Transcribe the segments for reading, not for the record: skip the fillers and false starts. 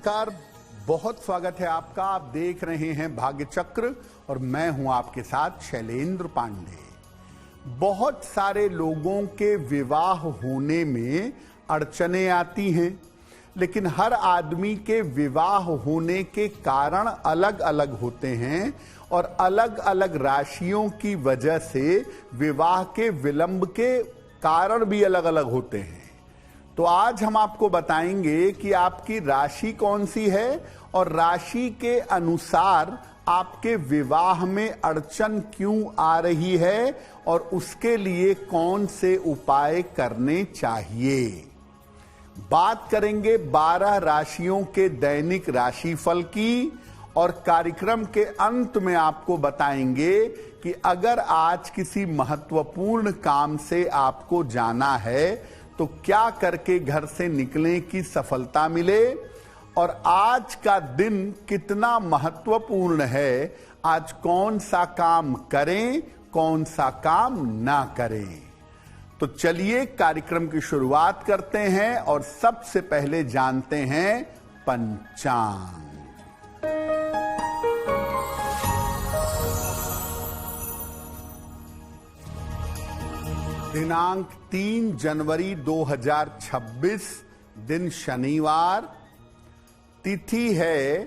नमस्कार, बहुत स्वागत है आपका। आप देख रहे हैं भाग्य चक्र और मैं हूं आपके साथ शैलेंद्र पांडे। बहुत सारे लोगों के विवाह होने में अड़चने आती हैं, लेकिन हर आदमी के विवाह होने के कारण अलग अलग होते हैं और अलग अलग राशियों की वजह से विवाह के विलंब के कारण भी अलग अलग होते हैं। तो आज हम आपको बताएंगे कि आपकी राशि कौन सी है और राशि के अनुसार आपके विवाह में अड़चन क्यों आ रही है और उसके लिए कौन से उपाय करने चाहिए। बात करेंगे 12 राशियों के दैनिक राशिफल की और कार्यक्रम के अंत में आपको बताएंगे कि अगर आज किसी महत्वपूर्ण काम से आपको जाना है तो क्या करके घर से निकलें कि सफलता मिले और आज का दिन कितना महत्वपूर्ण है, आज कौन सा काम करें कौन सा काम ना करें। तो चलिए कार्यक्रम की शुरुआत करते हैं और सबसे पहले जानते हैं पंचांग। दिनांक 3 जनवरी 2026, दिन शनिवार, तिथि है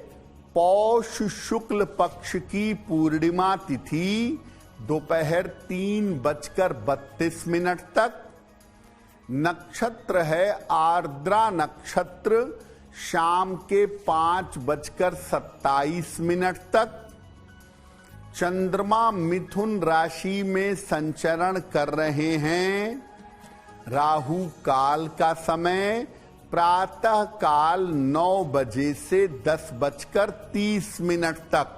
पौष शुक्ल पक्ष की पूर्णिमा तिथि, दोपहर 3:32 तक। नक्षत्र है आर्द्रा नक्षत्र, शाम के 5:27 तक। चंद्रमा मिथुन राशि में संचरण कर रहे हैं। राहु काल का समय प्रातः काल 9 बजे से 10:30 तक।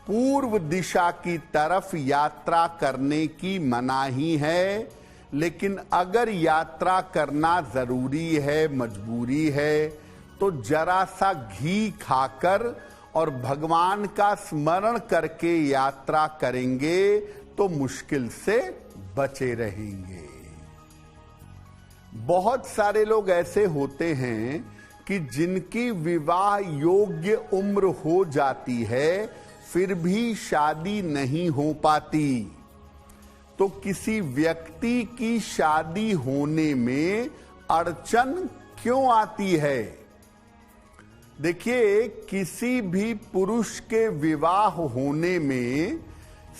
पूर्व दिशा की तरफ यात्रा करने की मनाही है, लेकिन अगर यात्रा करना जरूरी है, मजबूरी है, तो जरा सा घी खाकर और भगवान का स्मरण करके यात्रा करेंगे तो मुश्किल से बचे रहेंगे। बहुत सारे लोग ऐसे होते हैं कि जिनकी विवाह योग्य उम्र हो जाती है फिर भी शादी नहीं हो पाती। तो किसी व्यक्ति की शादी होने में अड़चन क्यों आती है? देखिए, किसी भी पुरुष के विवाह होने में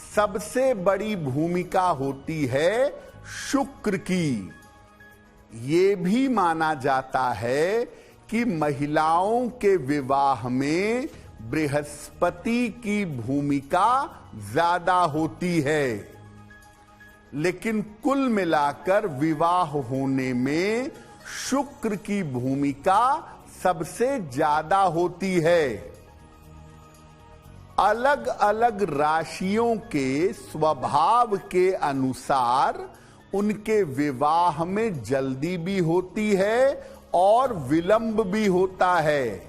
सबसे बड़ी भूमिका होती है शुक्र की। ये भी माना जाता है कि महिलाओं के विवाह में बृहस्पति की भूमिका ज्यादा होती है, लेकिन कुल मिलाकर विवाह होने में शुक्र की भूमिका सबसे ज्यादा होती है। अलग अलग राशियों के स्वभाव के अनुसार उनके विवाह में जल्दी भी होती है और विलंब भी होता है।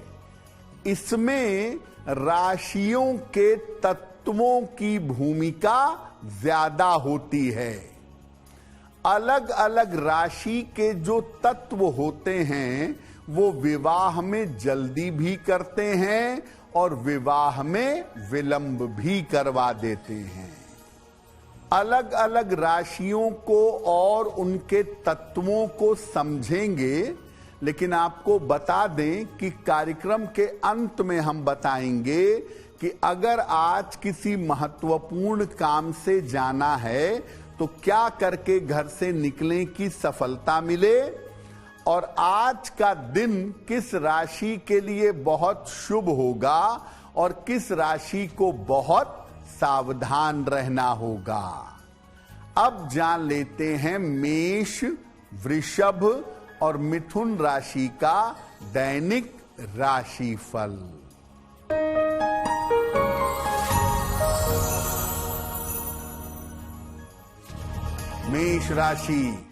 इसमें राशियों के तत्वों की भूमिका ज्यादा होती है। अलग अलग राशि के जो तत्व होते हैं वो विवाह में जल्दी भी करते हैं और विवाह में विलंब भी करवा देते हैं। अलग अलग राशियों को और उनके तत्वों को समझेंगे, लेकिन आपको बता दें कि कार्यक्रम के अंत में हम बताएंगे कि अगर आज किसी महत्वपूर्ण काम से जाना है तो क्या करके घर से निकलें कि सफलता मिले और आज का दिन किस राशि के लिए बहुत शुभ होगा और किस राशि को बहुत सावधान रहना होगा। अब जान लेते हैं मेष, वृषभ और मिथुन राशि का दैनिक राशिफल। मेष राशि,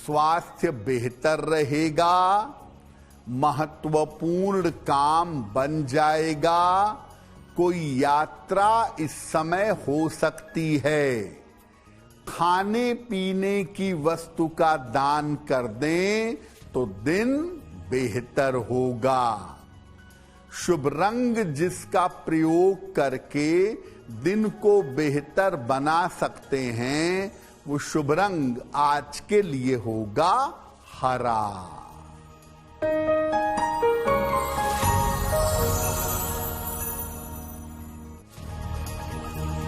स्वास्थ्य बेहतर रहेगा, महत्वपूर्ण काम बन जाएगा, कोई यात्रा इस समय हो सकती है। खाने पीने की वस्तु का दान कर दें तो दिन बेहतर होगा। शुभ रंग जिसका प्रयोग करके दिन को बेहतर बना सकते हैं, वो शुभ रंग आज के लिए होगा हरा।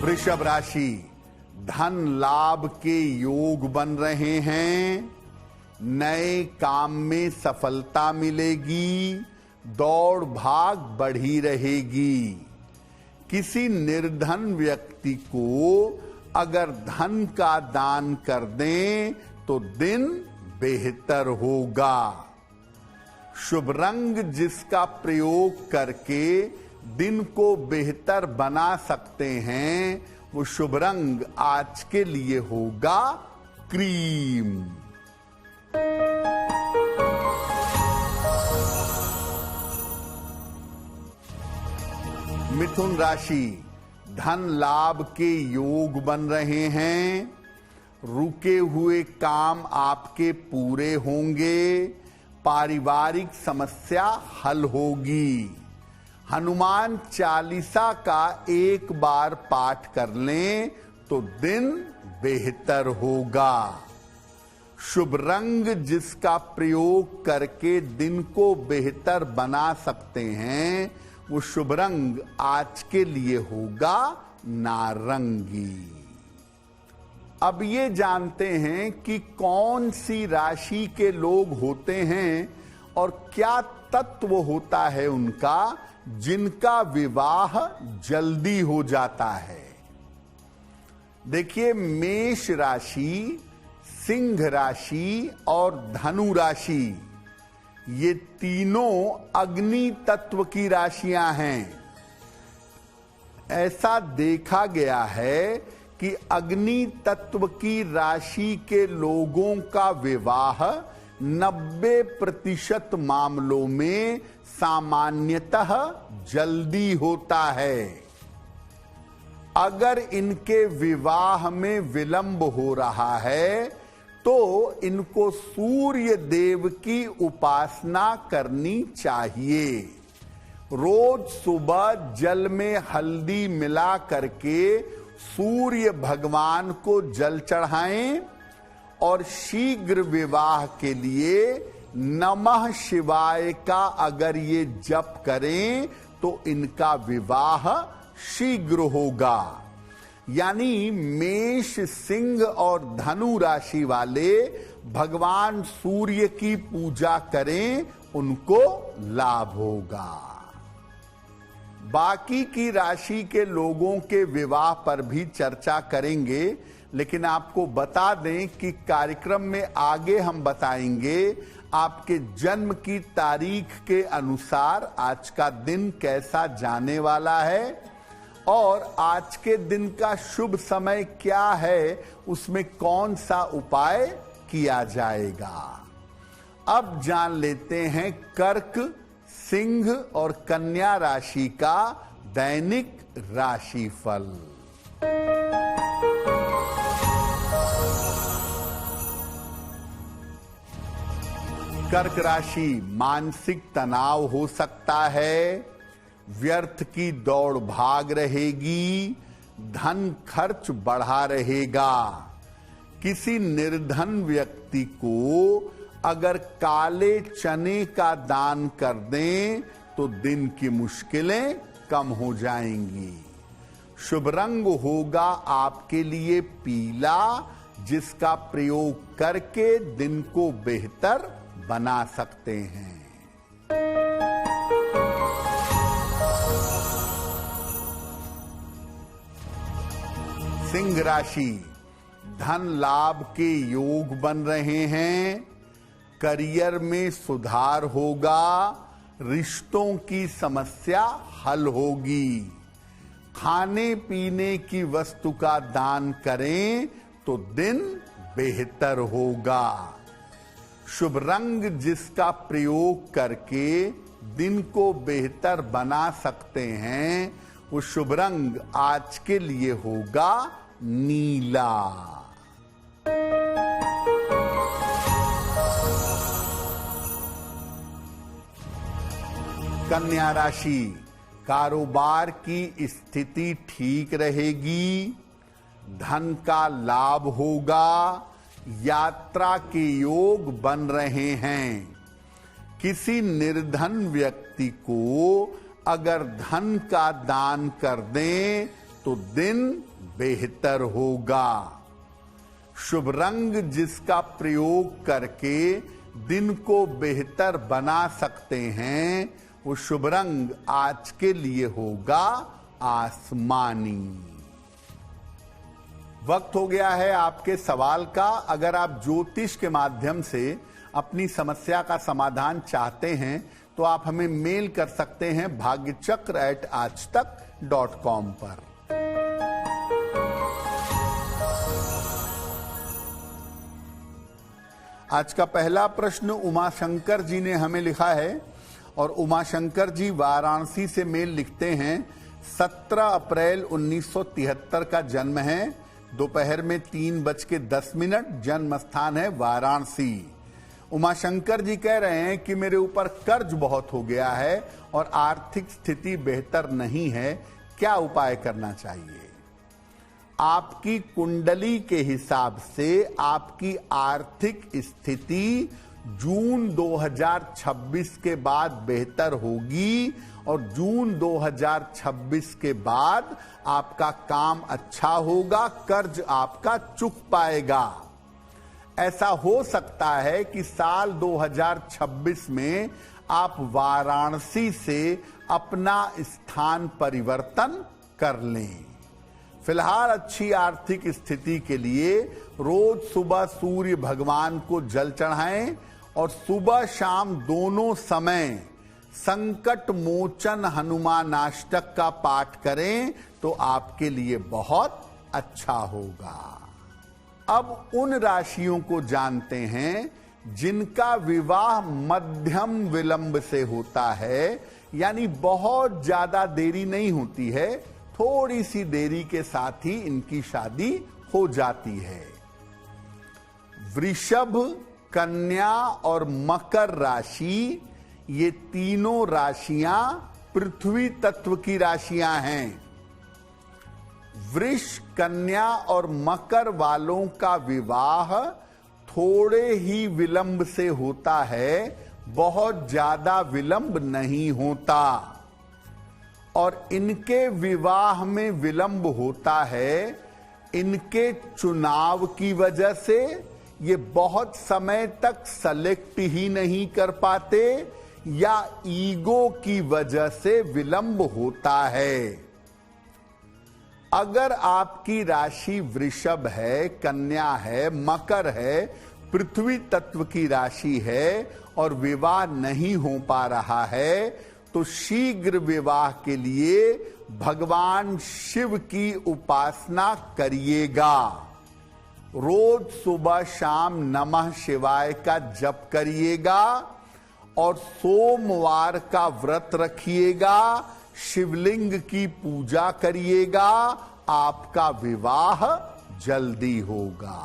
वृषभ राशि, धन लाभ के योग बन रहे हैं, नए काम में सफलता मिलेगी, दौड़ भाग बढ़ी रहेगी। किसी निर्धन व्यक्ति को अगर धन का दान कर दें तो दिन बेहतर होगा। शुभ रंग जिसका प्रयोग करके दिन को बेहतर बना सकते हैं, वो शुभ रंग आज के लिए होगा क्रीम। मिथुन राशि, धन लाभ के योग बन रहे हैं, रुके हुए काम आपके पूरे होंगे, पारिवारिक समस्या हल होगी। हनुमान चालीसा का एक बार पाठ कर लें तो दिन बेहतर होगा। शुभ रंग जिसका प्रयोग करके दिन को बेहतर बना सकते हैं, वो शुभ रंग आज के लिए होगा नारंगी। अब ये जानते हैं कि कौन सी राशि के लोग होते हैं और क्या तत्व होता है उनका जिनका विवाह जल्दी हो जाता है। देखिए, मेष राशि, सिंह राशि और धनु राशि, ये तीनों अग्नि तत्व की राशियां हैं। ऐसा देखा गया है कि अग्नि तत्व की राशि के लोगों का विवाह 90% मामलों में सामान्यतः जल्दी होता है। अगर इनके विवाह में विलंब हो रहा है तो इनको सूर्य देव की उपासना करनी चाहिए। रोज सुबह जल में हल्दी मिला करके सूर्य भगवान को जल चढ़ाएं और शीघ्र विवाह के लिए नमः शिवाय का अगर ये जप करें तो इनका विवाह शीघ्र होगा। यानी मेष, सिंह और धनु राशि वाले भगवान सूर्य की पूजा करें, उनको लाभ होगा। बाकी की राशि के लोगों के विवाह पर भी चर्चा करेंगे, लेकिन आपको बता दें कि कार्यक्रम में आगे हम बताएंगे आपके जन्म की तारीख के अनुसार आज का दिन कैसा जाने वाला है और आज के दिन का शुभ समय क्या है, उसमें कौन सा उपाय किया जाएगा। अब जान लेते हैं कर्क, सिंह और कन्या राशि का दैनिक राशिफल। कर्क राशि, मानसिक तनाव हो सकता है, व्यर्थ की दौड़ भाग रहेगी, धन खर्च बढ़ा रहेगा। किसी निर्धन व्यक्ति को अगर काले चने का दान कर दें तो दिन की मुश्किलें कम हो जाएंगी। शुभ रंग होगा आपके लिए पीला, जिसका प्रयोग करके दिन को बेहतर बना सकते हैं। सिंह राशि, धन लाभ के योग बन रहे हैं, करियर में सुधार होगा, रिश्तों की समस्या हल होगी। खाने पीने की वस्तु का दान करें तो दिन बेहतर होगा। शुभ रंग जिसका प्रयोग करके दिन को बेहतर बना सकते हैं, वो शुभ रंग आज के लिए होगा नीला। कन्या राशि, कारोबार की स्थिति ठीक रहेगी, धन का लाभ होगा, यात्रा के योग बन रहे हैं। किसी निर्धन व्यक्ति को अगर धन का दान कर दें तो दिन बेहतर होगा। शुभ रंग जिसका प्रयोग करके दिन को बेहतर बना सकते हैं, वो शुभ रंग आज के लिए होगा आसमानी। वक्त हो गया है आपके सवाल का। अगर आप ज्योतिष के माध्यम से अपनी समस्या का समाधान चाहते हैं तो आप हमें मेल कर सकते हैं bhagyachakra@aajtak.com पर। आज का पहला प्रश्न उमाशंकर जी ने हमें लिखा है और उमाशंकर जी वाराणसी से मेल लिखते हैं। 17 अप्रैल 1973 का जन्म है, दोपहर में 3:10, जन्म स्थान है वाराणसी। उमाशंकर जी कह रहे हैं कि मेरे ऊपर कर्ज बहुत हो गया है और आर्थिक स्थिति बेहतर नहीं है, क्या उपाय करना चाहिए? आपकी कुंडली के हिसाब से आपकी आर्थिक स्थिति जून 2026 के बाद बेहतर होगी और जून 2026 के बाद आपका काम अच्छा होगा, कर्ज आपका चुक पाएगा। ऐसा हो सकता है कि साल 2026 में आप वाराणसी से अपना स्थान परिवर्तन कर लें। फिलहाल अच्छी आर्थिक स्थिति के लिए रोज सुबह सूर्य भगवान को जल चढ़ाएं और सुबह शाम दोनों समय संकट मोचन हनुमानाष्टक का पाठ करें तो आपके लिए बहुत अच्छा होगा। अब उन राशियों को जानते हैं जिनका विवाह मध्यम विलंब से होता है, यानी बहुत ज्यादा देरी नहीं होती है, थोड़ी सी देरी के साथ ही इनकी शादी हो जाती है। वृषभ, कन्या और मकर राशि, ये तीनों राशियां पृथ्वी तत्व की राशियां हैं। वृष, कन्या और मकर वालों का विवाह थोड़े ही विलंब से होता है, बहुत ज्यादा विलंब नहीं होता। और इनके विवाह में विलंब होता है इनके चुनाव की वजह से। ये बहुत समय तक सेलेक्ट ही नहीं कर पाते या ईगो की वजह से विलंब होता है। अगर आपकी राशि वृषभ है, कन्या है, मकर है, पृथ्वी तत्व की राशि है और विवाह नहीं हो पा रहा है, तो शीघ्र विवाह के लिए भगवान शिव की उपासना करिएगा। रोज सुबह शाम नमः शिवाय का जप करिएगा और सोमवार का व्रत रखिएगा, शिवलिंग की पूजा करिएगा, आपका विवाह जल्दी होगा।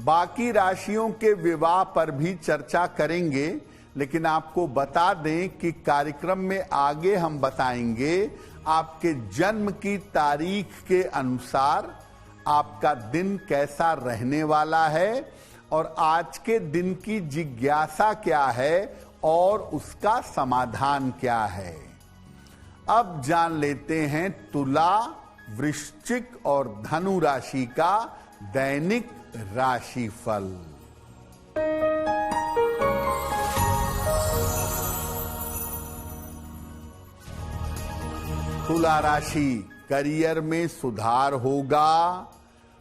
बाकी राशियों के विवाह पर भी चर्चा करेंगे, लेकिन आपको बता दें कि कार्यक्रम में आगे हम बताएंगे आपके जन्म की तारीख के अनुसार आपका दिन कैसा रहने वाला है और आज के दिन की जिज्ञासा क्या है और उसका समाधान क्या है। अब जान लेते हैं तुला, वृश्चिक और धनु राशि का दैनिक राशिफल। तुला राशि, करियर में सुधार होगा,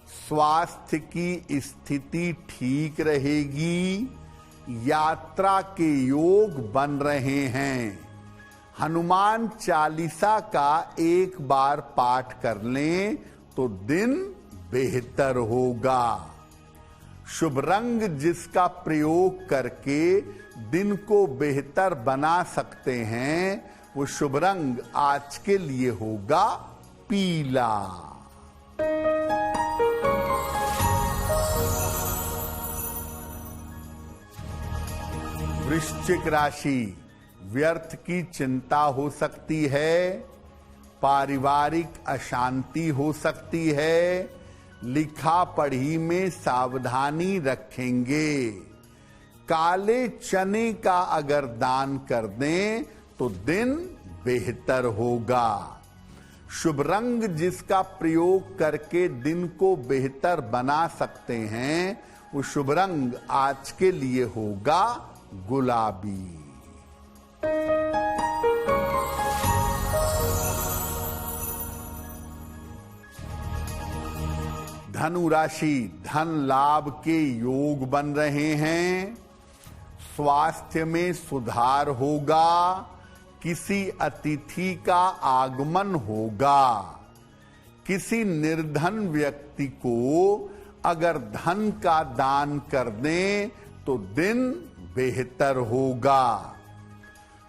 स्वास्थ्य की स्थिति ठीक रहेगी, यात्रा के योग बन रहे हैं। हनुमान चालीसा का एक बार पाठ कर लें तो दिन बेहतर होगा। शुभ रंग जिसका प्रयोग करके दिन को बेहतर बना सकते हैं, वो शुभ रंग आज के लिए होगा पीला। वृश्चिक राशि, व्यर्थ की चिंता हो सकती है, पारिवारिक अशांति हो सकती है, लिखा पढ़ी में सावधानी रखेंगे। काले चने का अगर दान कर दें तो दिन बेहतर होगा। शुभ रंग जिसका प्रयोग करके दिन को बेहतर बना सकते हैं, वो शुभ रंग आज के लिए होगा गुलाबी। धनु राशि, धन लाभ के योग बन रहे हैं। स्वास्थ्य में सुधार होगा। किसी अतिथि का आगमन होगा। किसी निर्धन व्यक्ति को अगर धन का दान कर दें तो दिन बेहतर होगा।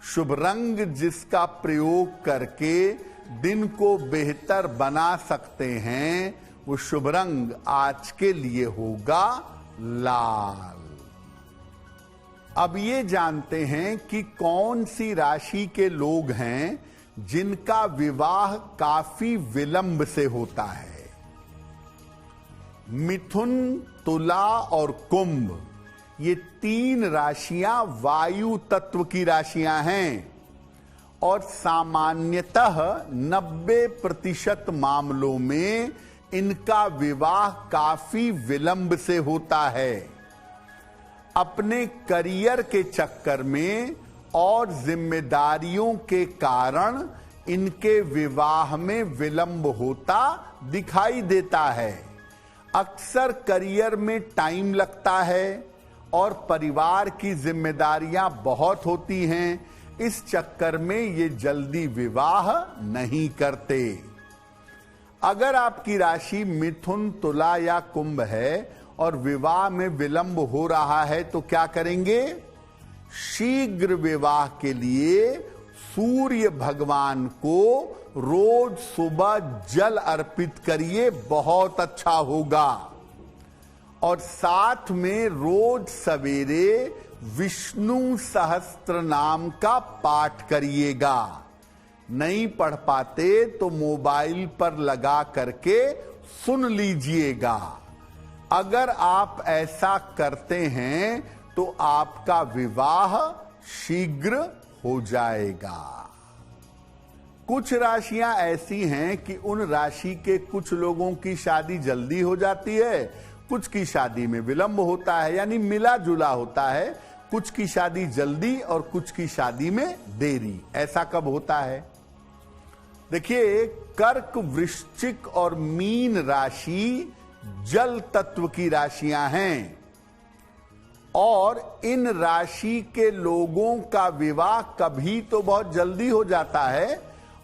शुभ रंग जिसका प्रयोग करके दिन को बेहतर बना सकते हैं, वो शुभ रंग आज के लिए होगा लाल। अब ये जानते हैं कि कौन सी राशि के लोग हैं जिनका विवाह काफी विलंब से होता है। मिथुन, तुला और कुंभ, ये 3 राशियां वायु तत्व की राशियां हैं और सामान्यतः 90% मामलों में इनका विवाह काफी विलंब से होता है। अपने करियर के चक्कर में और जिम्मेदारियों के कारण इनके विवाह में विलंब होता दिखाई देता है। अक्सर करियर में टाइम लगता है और परिवार की जिम्मेदारियां बहुत होती हैं। इस चक्कर में ये जल्दी विवाह नहीं करते। अगर आपकी राशि मिथुन, तुला या कुंभ है और विवाह में विलंब हो रहा है तो क्या करेंगे? शीघ्र विवाह के लिए सूर्य भगवान को रोज सुबह जल अर्पित करिए, बहुत अच्छा होगा। और साथ में रोज सवेरे विष्णु सहस्त्र नाम का पाठ करिएगा। नहीं पढ़ पाते तो मोबाइल पर लगा करके सुन लीजिएगा। अगर आप ऐसा करते हैं तो आपका विवाह शीघ्र हो जाएगा। कुछ राशियां ऐसी हैं कि उन राशि के कुछ लोगों की शादी जल्दी हो जाती है, कुछ की शादी में विलंब होता है, यानी मिला जुला होता है। कुछ की शादी जल्दी और कुछ की शादी में देरी। ऐसा कब होता है? देखिए, कर्क, वृश्चिक और मीन राशि जल तत्व की राशियां हैं और इन राशि के लोगों का विवाह कभी तो बहुत जल्दी हो जाता है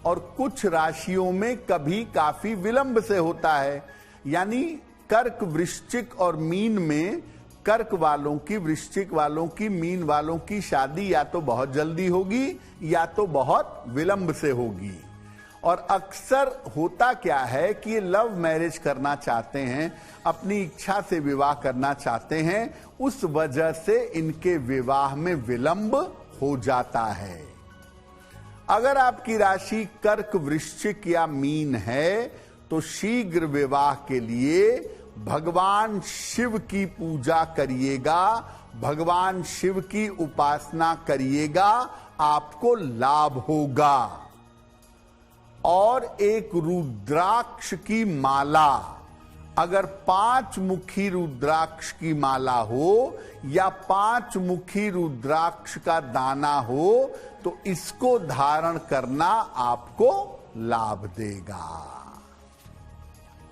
और कुछ राशियों में कभी काफी विलंब से होता है। यानी कर्क, वृश्चिक और मीन में कर्क वालों की, वृश्चिक वालों की, मीन वालों की शादी या तो बहुत जल्दी होगी या तो बहुत विलंब से होगी। और अक्सर होता क्या है कि ये लव मैरिज करना चाहते हैं, अपनी इच्छा से विवाह करना चाहते हैं, उस वजह से इनके विवाह में विलंब हो जाता है। अगर आपकी राशि कर्क, वृश्चिक या मीन है तो शीघ्र विवाह के लिए भगवान शिव की पूजा करिएगा, भगवान शिव की उपासना करिएगा, आपको लाभ होगा। और एक रुद्राक्ष की माला, अगर 5 मुखी रुद्राक्ष की माला हो या 5 मुखी रुद्राक्ष का दाना हो तो इसको धारण करना आपको लाभ देगा।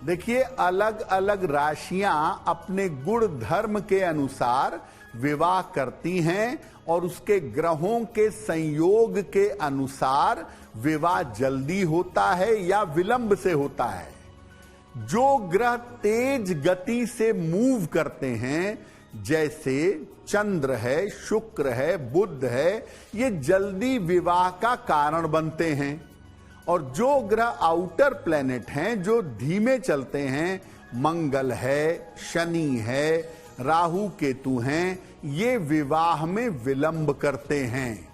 देखिए, अलग अलग राशियां अपने गुण धर्म के अनुसार विवाह करती हैं और उसके ग्रहों के संयोग के अनुसार विवाह जल्दी होता है या विलंब से होता है। जो ग्रह तेज गति से मूव करते हैं, जैसे चंद्र है, शुक्र है, बुध है, ये जल्दी विवाह का कारण बनते हैं। और जो ग्रह आउटर प्लेनेट हैं, जो धीमे चलते हैं, मंगल है, शनि है, राहु केतु हैं, ये विवाह में विलंब करते हैं।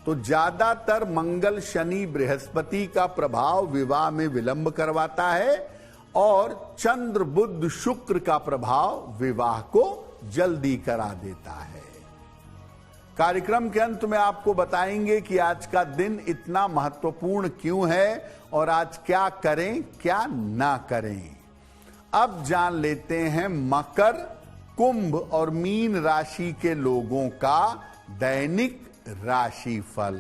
तो ज्यादातर मंगल, शनि, बृहस्पति का प्रभाव विवाह में विलंब करवाता है और चंद्र, बुध, शुक्र का प्रभाव विवाह को जल्दी करा देता है। कार्यक्रम के अंत में आपको बताएंगे कि आज का दिन इतना महत्वपूर्ण क्यों है और आज क्या करें क्या ना करें। अब जान लेते हैं मकर, कुंभ और मीन राशि के लोगों का दैनिक राशिफल।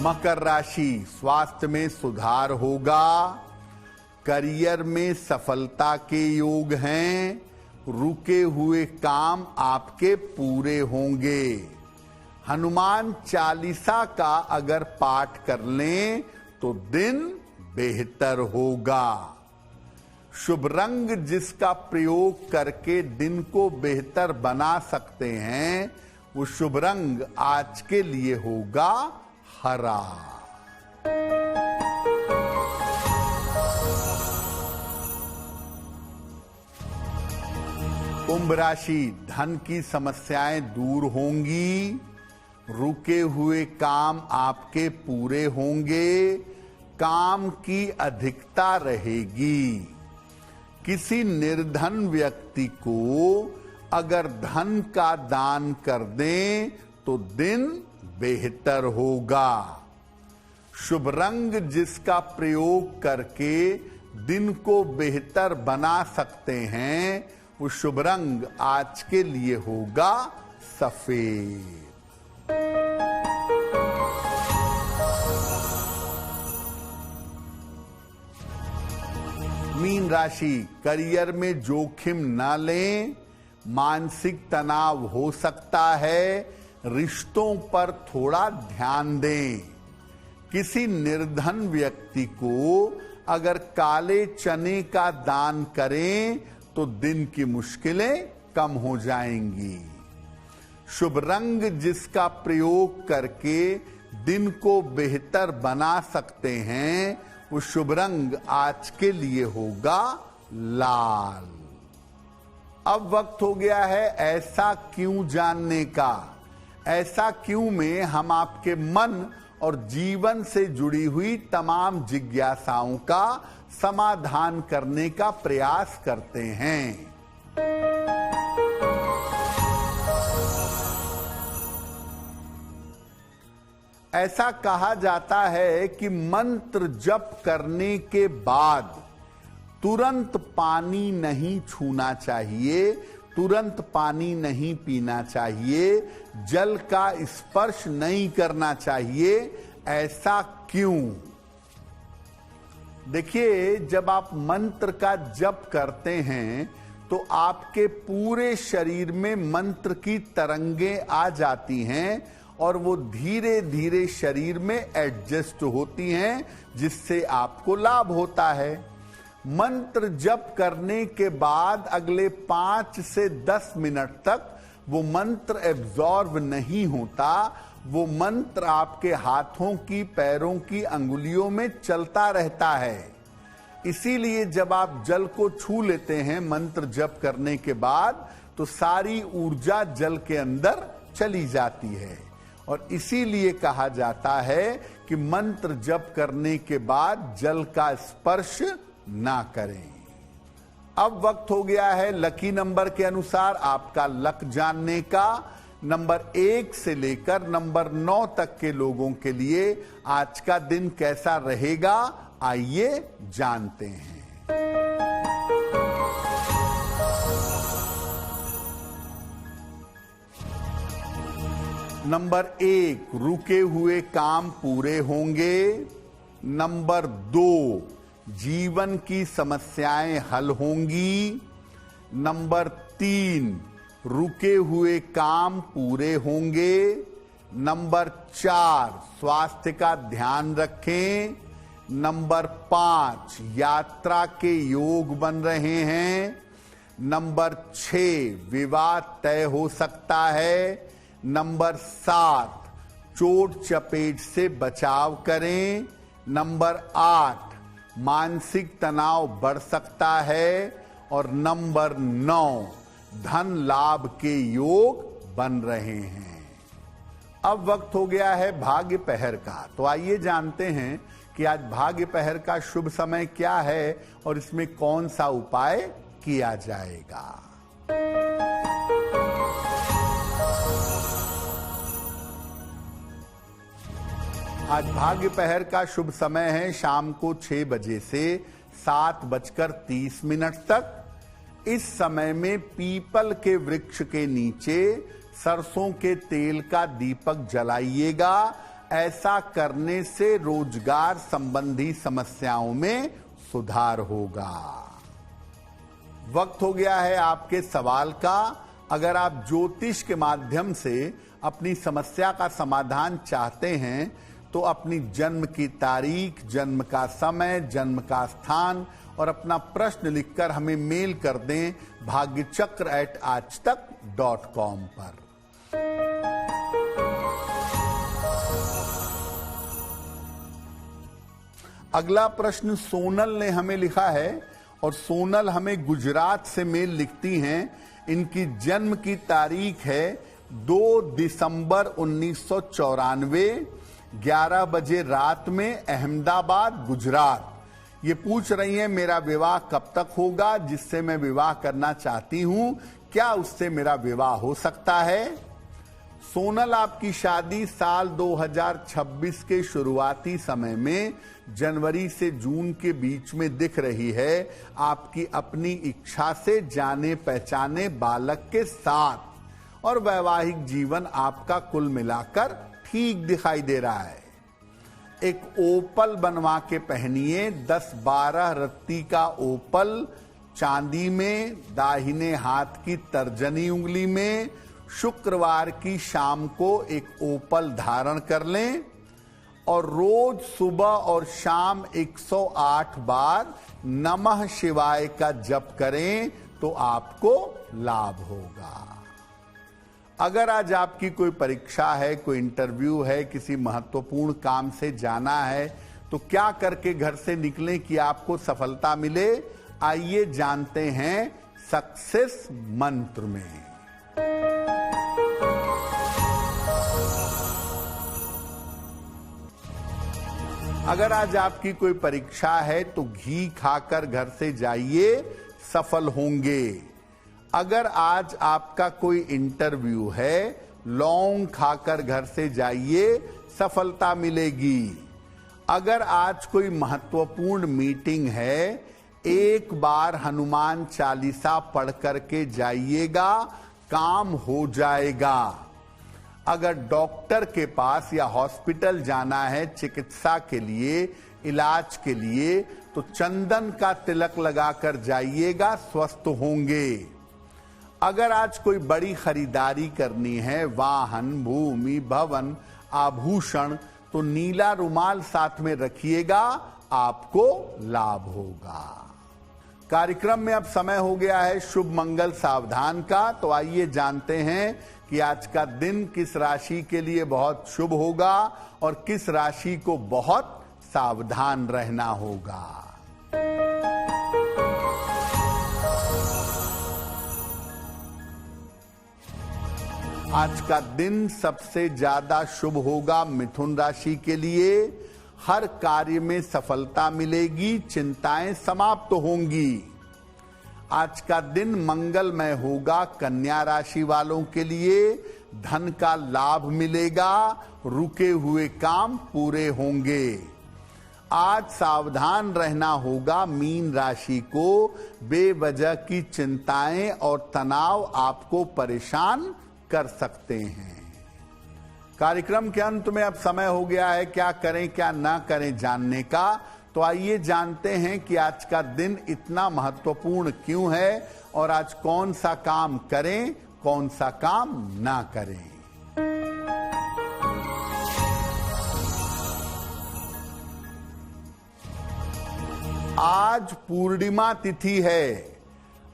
मकर राशि, स्वास्थ्य में सुधार होगा, करियर में सफलता के योग हैं, रुके हुए काम आपके पूरे होंगे। हनुमान चालीसा का अगर पाठ कर लें तो दिन बेहतर होगा। शुभ रंग जिसका प्रयोग करके दिन को बेहतर बना सकते हैं वो शुभ रंग आज के लिए होगा हरा। कुंभ राशि, धन की समस्याएं दूर होंगी, रुके हुए काम आपके पूरे होंगे, काम की अधिकता रहेगी। किसी निर्धन व्यक्ति को अगर धन का दान कर दें तो दिन बेहतर होगा। शुभ रंग जिसका प्रयोग करके दिन को बेहतर बना सकते हैं वो शुभ रंग आज के लिए होगा सफेद। मीन राशि, करियर में जोखिम न लें, मानसिक तनाव हो सकता है, रिश्तों पर थोड़ा ध्यान दें। किसी निर्धन व्यक्ति को अगर काले चने का दान करें तो दिन की मुश्किलें कम हो जाएंगी। शुभ रंग जिसका प्रयोग करके दिन को बेहतर बना सकते हैं वो शुभ रंग आज के लिए होगा लाल। अब वक्त हो गया है ऐसा क्यों जानने का। ऐसा क्यों में हम आपके मन और जीवन से जुड़ी हुई तमाम जिज्ञासाओं का समाधान करने का प्रयास करते हैं। ऐसा कहा जाता है कि मंत्र जप करने के बाद तुरंत पानी नहीं छूना चाहिए, तुरंत पानी नहीं पीना चाहिए, जल का स्पर्श नहीं करना चाहिए। ऐसा क्यों? देखिए, जब आप मंत्र का जप करते हैं तो आपके पूरे शरीर में मंत्र की तरंगें आ जाती हैं और वो धीरे धीरे शरीर में एडजस्ट होती हैं, जिससे आपको लाभ होता है। मंत्र जप करने के बाद अगले 5 से 10 मिनट तक वो मंत्र एब्जॉर्ब नहीं होता, वो मंत्र आपके हाथों की, पैरों की अंगुलियों में चलता रहता है। इसीलिए जब आप जल को छू लेते हैं मंत्र जप करने के बाद तो सारी ऊर्जा जल के अंदर चली जाती है और इसीलिए कहा जाता है कि मंत्र जप करने के बाद जल का स्पर्श ना करें। अब वक्त हो गया है लकी नंबर के अनुसार आपका लक जानने का। नंबर 1 से लेकर नंबर 9 तक के लोगों के लिए आज का दिन कैसा रहेगा, आइए जानते हैं। नंबर 1, रुके हुए काम पूरे होंगे। नंबर 2, जीवन की समस्याएं हल होंगी। नंबर 3, रुके हुए काम पूरे होंगे। नंबर 4, स्वास्थ्य का ध्यान रखें। नंबर 5, यात्रा के योग बन रहे हैं। नंबर 6, विवाह तय हो सकता है। नंबर 7, चोट चपेट से बचाव करें। नंबर 8, मानसिक तनाव बढ़ सकता है। और नंबर 9 धन लाभ के योग बन रहे हैं। अब वक्त हो गया है भाग्य पहर का। तो आइए जानते हैं कि आज भाग्य पहर का शुभ समय क्या है और इसमें कौन सा उपाय किया जाएगा। आज भाग्य पहर का शुभ समय है शाम को 6 बजे से 7:30 तक। इस समय में पीपल के वृक्ष के नीचे सरसों के तेल का दीपक जलाइएगा। ऐसा करने से रोजगार संबंधी समस्याओं में सुधार होगा। वक्त हो गया है आपके सवाल का। अगर आप ज्योतिष के माध्यम से अपनी समस्या का समाधान चाहते हैं तो अपनी जन्म की तारीख, जन्म का समय, जन्म का स्थान और अपना प्रश्न लिखकर हमें मेल कर दें bhagyachakra@aajtak.com पर। अगला प्रश्न सोनल ने हमें लिखा है और सोनल हमें गुजरात से मेल लिखती हैं। इनकी जन्म की तारीख है 2 दिसंबर 1994, 11 बजे रात में, अहमदाबाद, गुजरात। ये पूछ रही हैं मेरा विवाह कब तक होगा, जिससे मैं विवाह करना चाहती हूं, क्या उससे मेरा विवाह हो सकता है। सोनल, आपकी शादी साल 2026 के शुरुआती समय में जनवरी से जून के बीच में दिख रही है, आपकी अपनी इच्छा से जाने पहचाने बालक के साथ, और वैवाहिक जीवन आपका कुल मिलाकर ठीक दिखाई दे रहा है। एक ओपल बनवा के पहनिए, 10-12 रत्ती का ओपल, चांदी में, दाहिने हाथ की तर्जनी उंगली में। शुक्रवार की शाम को एक ओपल धारण कर लें और रोज सुबह और शाम 108 बार नमः शिवाय का जप करें तो आपको लाभ होगा। अगर आज आपकी कोई परीक्षा है, कोई इंटरव्यू है, किसी महत्वपूर्ण काम से जाना है, तो क्या करके घर से निकलें कि आपको सफलता मिले। आइए जानते हैं सक्सेस मंत्र में। अगर आज आपकी कोई परीक्षा है तो घी खाकर घर से जाइए, सफल होंगे। अगर आज आपका कोई इंटरव्यू है, लौंग खाकर घर से जाइए, सफलता मिलेगी। अगर आज कोई महत्वपूर्ण मीटिंग है, एक बार हनुमान चालीसा पढ़ करके जाइएगा, काम हो जाएगा। अगर डॉक्टर के पास या हॉस्पिटल जाना है चिकित्सा के लिए, इलाज के लिए, तो चंदन का तिलक लगाकर जाइएगा, स्वस्थ होंगे। अगर आज कोई बड़ी खरीदारी करनी है, वाहन, भूमि, भवन, आभूषण, तो नीला रुमाल साथ में रखिएगा, आपको लाभ होगा। कार्यक्रम में अब समय हो गया है शुभ मंगल सावधान का। तो आइए जानते हैं कि आज का दिन किस राशि के लिए बहुत शुभ होगा और किस राशि को बहुत सावधान रहना होगा। आज का दिन सबसे ज्यादा शुभ होगा मिथुन राशि के लिए। हर कार्य में सफलता मिलेगी, चिंताएं समाप्त होंगी। आज का दिन मंगलमय होगा कन्या राशि वालों के लिए। धन का लाभ मिलेगा, रुके हुए काम पूरे होंगे। आज सावधान रहना होगा मीन राशि को। बेवजह की चिंताएं और तनाव आपको परेशान कर सकते हैं। कार्यक्रम के अंत में अब समय हो गया है क्या करें क्या ना करें जानने का। तो आइए जानते हैं कि आज का दिन इतना महत्वपूर्ण क्यों है और आज कौन सा काम करें, कौन सा काम ना करें। आज पूर्णिमा तिथि है।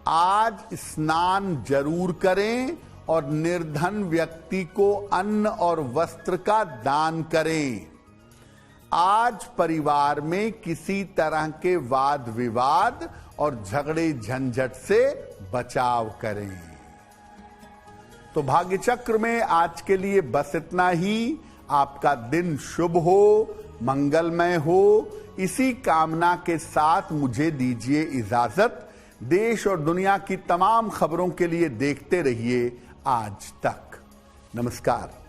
आज स्नान जरूर करें और निर्धन व्यक्ति को अन्न और वस्त्र का दान करें। आज परिवार में किसी तरह के वाद विवाद और झगड़े झंझट से बचाव करें। तो भाग्य चक्र में आज के लिए बस इतना ही। आपका दिन शुभ हो, मंगलमय हो, इसी कामना के साथ मुझे दीजिए इजाजत। देश और दुनिया की तमाम खबरों के लिए देखते रहिए आज तक। नमस्कार।